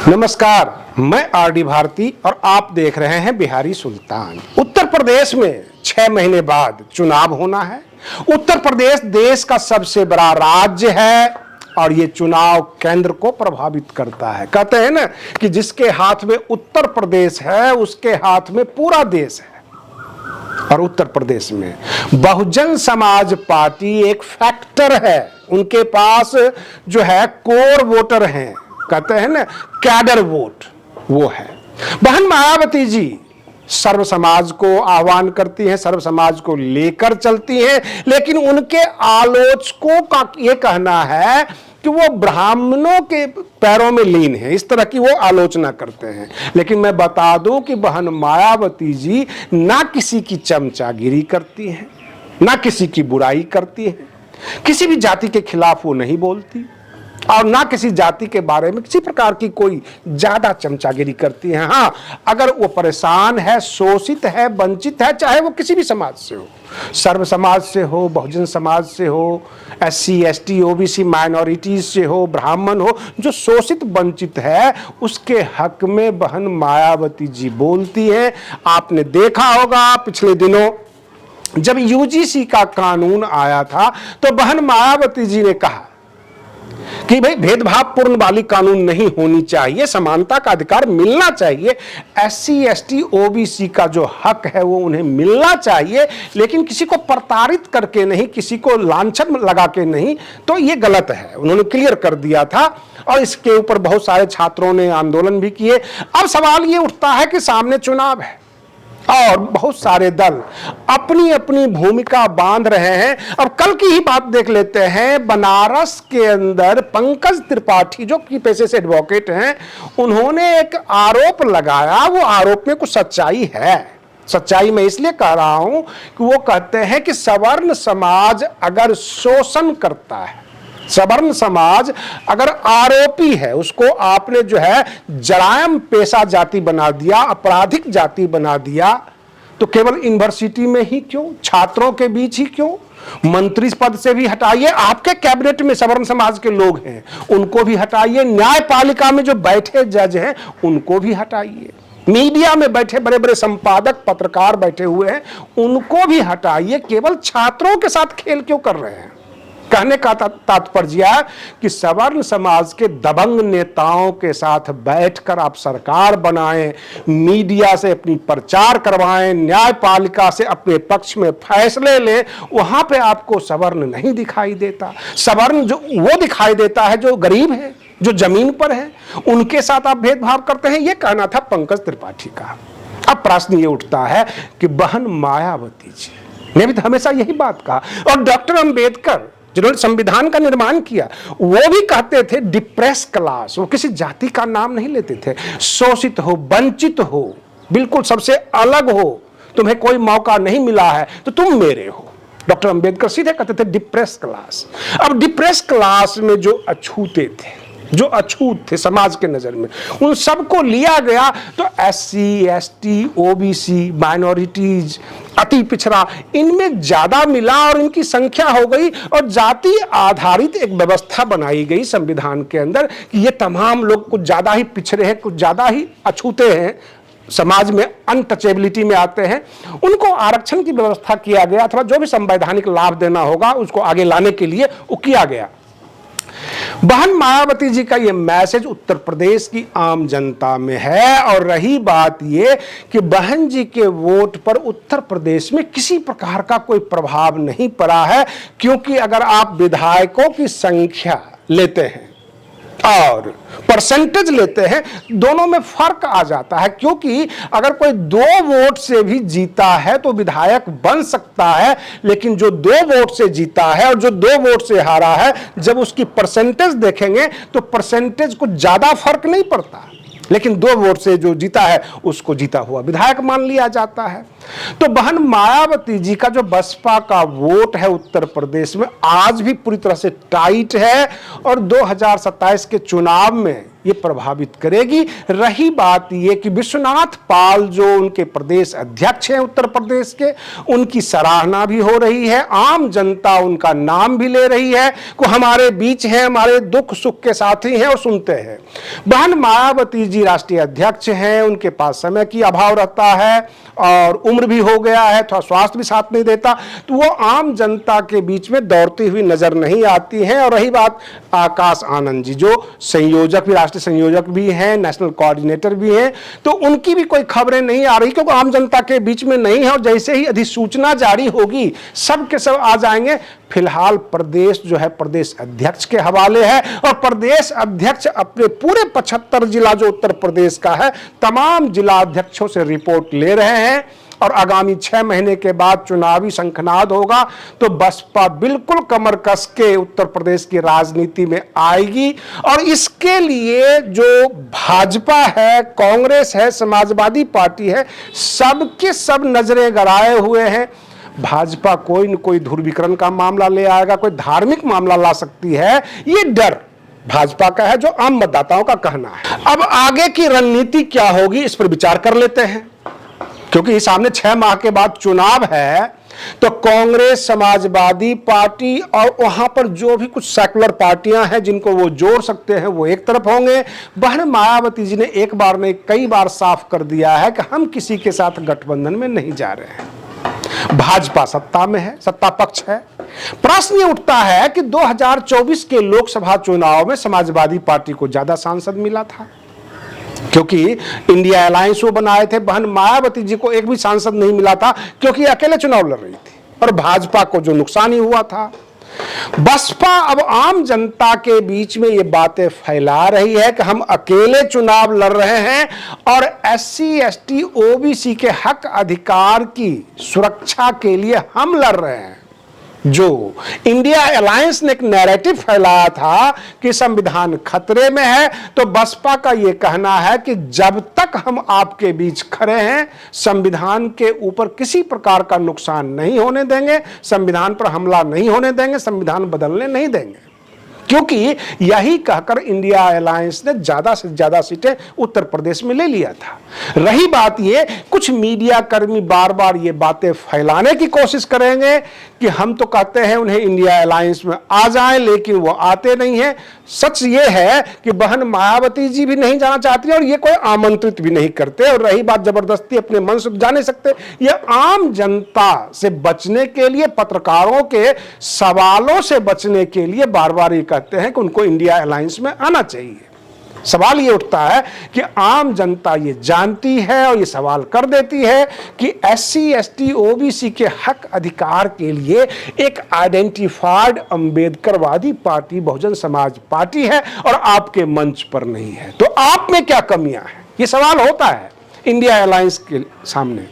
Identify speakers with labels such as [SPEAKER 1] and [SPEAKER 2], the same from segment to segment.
[SPEAKER 1] नमस्कार, मैं आरडी भारती और आप देख रहे हैं बिहारी सुल्तान। उत्तर प्रदेश में 6 महीने बाद चुनाव होना है। उत्तर प्रदेश देश का सबसे बड़ा राज्य है और ये चुनाव केंद्र को प्रभावित करता है। कहते हैं ना कि जिसके हाथ में उत्तर प्रदेश है उसके हाथ में पूरा देश है। और उत्तर प्रदेश में बहुजन समाज पार्टी एक फैक्टर है। उनके पास जो है कोर वोटर हैं, कहते हैं ना कैडर वोट, वो है। बहन मायावती जी सर्व समाज को आह्वान करती हैं, सर्व समाज को लेकर चलती हैं, लेकिन उनके आलोचकों का यह कहना है कि वो ब्राह्मणों के पैरों में लीन है। इस तरह की वो आलोचना करते हैं। लेकिन मैं बता दूं कि बहन मायावती जी ना किसी की चमचागिरी करती हैं, ना किसी की बुराई करती हैं, किसी भी जाति के खिलाफ वो नहीं बोलती और ना किसी जाति के बारे में किसी प्रकार की कोई ज्यादा चमचागिरी करती है। हाँ, अगर वो परेशान है, शोषित है, वंचित है, चाहे वो किसी भी समाज से हो, सर्व समाज से हो, बहुजन समाज से हो, SC ST OBC माइनॉरिटीज से हो, ब्राह्मण हो, जो शोषित वंचित है उसके हक में बहन मायावती जी बोलती है। आपने देखा होगा पिछले दिनों जब UGC का कानून आया था तो बहन मायावती जी ने कहा कि भाई भेदभावपूर्ण वाली कानून नहीं होनी चाहिए, समानता का अधिकार मिलना चाहिए, SC ST OBC का जो हक है वो उन्हें मिलना चाहिए, लेकिन किसी को प्रताड़ित करके नहीं, किसी को लांछन लगा के नहीं। तो ये गलत है, उन्होंने क्लियर कर दिया था और इसके ऊपर बहुत सारे छात्रों ने आंदोलन भी किए। अब सवाल ये उठता है कि सामने चुनाव है और बहुत सारे दल अपनी अपनी भूमिका बांध रहे हैं। अब कल की ही बात देख लेते हैं। बनारस के अंदर पंकज त्रिपाठी जो कि पेशे से एडवोकेट हैं, उन्होंने एक आरोप लगाया। वो आरोप में कुछ सच्चाई है। सच्चाई मैं इसलिए कह रहा हूं कि वो कहते हैं कि सवर्ण समाज अगर शोषण करता है, सवर्ण समाज अगर आरोपी है, उसको आपने जो है जरायम पेशा जाति बना दिया, आपराधिक जाति बना दिया, तो केवल यूनिवर्सिटी में ही क्यों, छात्रों के बीच ही क्यों, मंत्री पद से भी हटाइए। आपके कैबिनेट में सवर्ण समाज के लोग हैं, उनको भी हटाइए। न्यायपालिका में जो बैठे जज हैं उनको भी हटाइए। मीडिया में बैठे बड़े बड़े संपादक पत्रकार बैठे हुए हैं, उनको भी हटाइए। केवल छात्रों के साथ खेल क्यों कर रहे हैं? कहने का तात्पर्य कि सवर्ण समाज के दबंग नेताओं के साथ बैठकर आप सरकार बनाएं, मीडिया से अपनी प्रचार करवाएं, न्यायपालिका से अपने पक्ष में फैसले लें, वहां पे आपको सवर्ण नहीं दिखाई देता। सवर्ण जो वो दिखाई देता है जो गरीब है, जो जमीन पर है, उनके साथ आप भेदभाव करते हैं। ये कहना था पंकज त्रिपाठी का। अब प्रश्न ये उठता है कि बहन मायावती जी ने भी तो हमेशा यही बात कहा, और डॉक्टर अंबेडकर जिन्होंने संविधान का निर्माण किया वो भी कहते थे डिप्रेस क्लास। वो किसी जाति का नाम नहीं लेते थे। शोषित हो, वंचित हो, बिल्कुल सबसे अलग हो, तुम्हें कोई मौका नहीं मिला है तो तुम मेरे हो। डॉक्टर अंबेडकर सीधे कहते थे डिप्रेस क्लास। अब डिप्रेस क्लास में जो अछूते थे, जो अछूत थे समाज के नजर में, उन सबको लिया गया। तो SC ST OBC माइनॉरिटीज, अति पिछड़ा, इनमें ज्यादा मिला और इनकी संख्या हो गई और जाति आधारित एक व्यवस्था बनाई गई संविधान के अंदर कि ये तमाम लोग कुछ ज्यादा ही पिछड़े हैं, कुछ ज्यादा ही अछूते हैं, समाज में अनटचेबिलिटी में आते हैं, उनको आरक्षण की व्यवस्था किया गया अथवा जो भी संवैधानिक लाभ देना होगा उसको आगे लाने के लिए वो किया गया। बहन मायावती जी का यह मैसेज उत्तर प्रदेश की आम जनता में है। और रही बात यह कि बहन जी के वोट पर उत्तर प्रदेश में किसी प्रकार का कोई प्रभाव नहीं पड़ा है, क्योंकि अगर आप विधायकों की संख्या लेते हैं और परसेंटेज लेते हैं, दोनों में फर्क आ जाता है। क्योंकि अगर कोई 2 वोट से भी जीता है तो विधायक बन सकता है, लेकिन जो 2 वोट से जीता है और जो 2 वोट से हारा है, जब उसकी परसेंटेज देखेंगे तो परसेंटेज को ज्यादा फर्क नहीं पड़ता, लेकिन 2 वोट से जो जीता है उसको जीता हुआ विधायक मान लिया जाता है। तो बहन मायावती जी का जो बसपा का वोट है उत्तर प्रदेश में आज भी पूरी तरह से टाइट है और 2027 के चुनाव में ये प्रभावित करेगी। रही बात ये कि विश्वनाथ पाल जो उनके प्रदेश अध्यक्ष हैं उत्तर प्रदेश के, उनकी सराहना भी हो रही है, आम जनता उनका नाम भी ले रही है कि हमारे बीच हैं, हमारे दुख सुख के साथी हैं और सुनते हैं। बहन मायावती जी राष्ट्रीय अध्यक्ष हैं, उनके पास समय की अभाव रहता है और उम्र भी हो गया है, थोड़ा स्वास्थ्य भी साथ नहीं देता, तो वो आम जनता के बीच में दौड़ती हुई नजर नहीं आती हैं। और रही बात आकाश आनंद जी जो संयोजक भी, राष्ट्रीय संयोजक भी हैं, नेशनल कोऑर्डिनेटर भी हैं, तो उनकी भी कोई खबरें नहीं आ रही क्योंकि आम जनता के बीच में नहीं है। और जैसे ही अधिसूचना जारी होगी सब के सब आ जाएंगे। फिलहाल प्रदेश जो है प्रदेश अध्यक्ष के हवाले है और प्रदेश अध्यक्ष अपने पूरे 75 जिला जो उत्तर प्रदेश का है तमाम जिला अध्यक्षों से रिपोर्ट ले रहे हैं। और आगामी 6 महीने के बाद चुनावी शंखनाद होगा तो बसपा बिल्कुल कमर कस के उत्तर प्रदेश की राजनीति में आएगी। और इसके लिए जो भाजपा है, कांग्रेस है, समाजवादी पार्टी है, सबके सब नजरें गड़ाए हुए हैं। भाजपा कोई न कोई ध्रुवीकरण का मामला ले आएगा, कोई धार्मिक मामला ला सकती है, ये डर भाजपा का है जो आम मतदाताओं का कहना है। अब आगे की रणनीति क्या होगी इस पर विचार कर लेते हैं, क्योंकि सामने 6 माह के बाद चुनाव है। तो कांग्रेस, समाजवादी पार्टी और वहां पर जो भी कुछ सेकुलर पार्टियां हैं जिनको वो जोड़ सकते हैं वो एक तरफ होंगे। बहन मायावती जी ने एक बार नहीं कई बार साफ कर दिया है कि हम किसी के साथ गठबंधन में नहीं जा रहे हैं। भाजपा सत्ता में है, सत्ता पक्ष है। प्रश्न ये उठता है कि 2024 के लोकसभा चुनाव में समाजवादी पार्टी को ज्यादा सांसद मिला था क्योंकि इंडिया अलायंस वो बनाए थे। बहन मायावती जी को एक भी सांसद नहीं मिला था क्योंकि अकेले चुनाव लड़ रही थी और भाजपा को जो नुकसान ही हुआ था। बसपा अब आम जनता के बीच में ये बातें फैला रही है कि हम अकेले चुनाव लड़ रहे हैं और SC ST OBC के हक अधिकार की सुरक्षा के लिए हम लड़ रहे हैं। जो इंडिया अलायंस ने एक नैरेटिव फैलाया था कि संविधान खतरे में है, तो बसपा का यह कहना है कि जब तक हम आपके बीच खड़े हैं संविधान के ऊपर किसी प्रकार का नुकसान नहीं होने देंगे, संविधान पर हमला नहीं होने देंगे, संविधान बदलने नहीं देंगे। क्योंकि यही कहकर इंडिया अलायंस ने ज्यादा से ज्यादा सीटें उत्तर प्रदेश में ले लिया था। रही बात ये, कुछ मीडिया कर्मी बार बार ये बातें फैलाने की कोशिश करेंगे कि हम तो कहते हैं उन्हें इंडिया अलायंस में आ जाएं, लेकिन वो आते नहीं है। सच ये है कि बहन मायावती जी भी नहीं जाना चाहती और ये कोई आमंत्रित भी नहीं करते। और रही बात जबरदस्ती अपने मन से जा नहीं सकते, ये आम जनता से बचने के लिए, पत्रकारों के सवालों से बचने के लिए बार बार ये कहते हैं कि उनको इंडिया अलायंस में आना चाहिए। सवाल ये उठता है कि आम जनता ये जानती है और ये सवाल कर देती है कि SC ST OBC के हक अधिकार के लिए एक identified अंबेडकरवादी party Bahujan Samaj party है और आपके मंच पर नहीं है, तो आप में क्या कमियां हैं, ये सवाल होता है इंडिया अलायंस के सामने।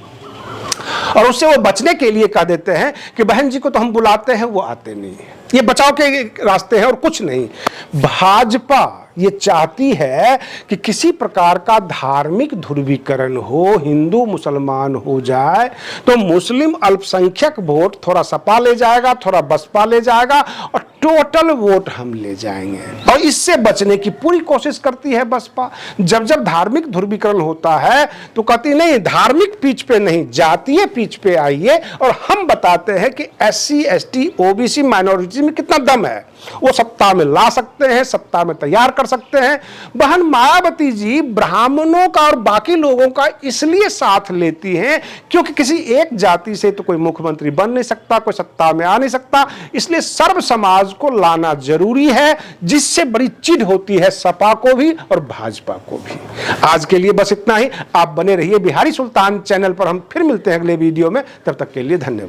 [SPEAKER 1] और उससे वो बचने के लिए कह देते हैं कि बहन जी को तो हम बुलाते हैं वो आते नहीं है, ये बचाव के रास्ते हैं और कुछ नहीं। भाजपा ये चाहती है कि किसी प्रकार का धार्मिक ध्रुवीकरण हो, हिंदू मुसलमान हो जाए तो मुस्लिम अल्पसंख्यक वोट थोड़ा सपा ले जाएगा, थोड़ा बसपा ले जाएगा और टोटल वोट हम ले जाएंगे। और इससे बचने की पूरी कोशिश करती है बसपा। जब जब धार्मिक ध्रुवीकरण होता है तो कहती नहीं, धार्मिक पीच पे नहीं, जातीय पीच पे आइए और हम बताते हैं कि SC ST OBC माइनॉरिटी में कितना दम है, वो सत्ता में ला सकते हैं, सत्ता में तैयार कर सकते हैं। बहन मायावती जी ब्राह्मणों का और बाकी लोगों का इसलिए साथ लेती हैं क्योंकि किसी एक जाति से तो कोई मुख्यमंत्री बन नहीं सकता, कोई सत्ता में आ नहीं सकता, इसलिए सर्व समाज को लाना जरूरी है, जिससे बड़ी चिढ़ होती है सपा को भी और भाजपा को भी। आज के लिए बस इतना ही। आप बने रहिए बिहारी सुल्तान चैनल पर, हम फिर मिलते हैं अगले वीडियो में, तब तक के लिए धन्यवाद।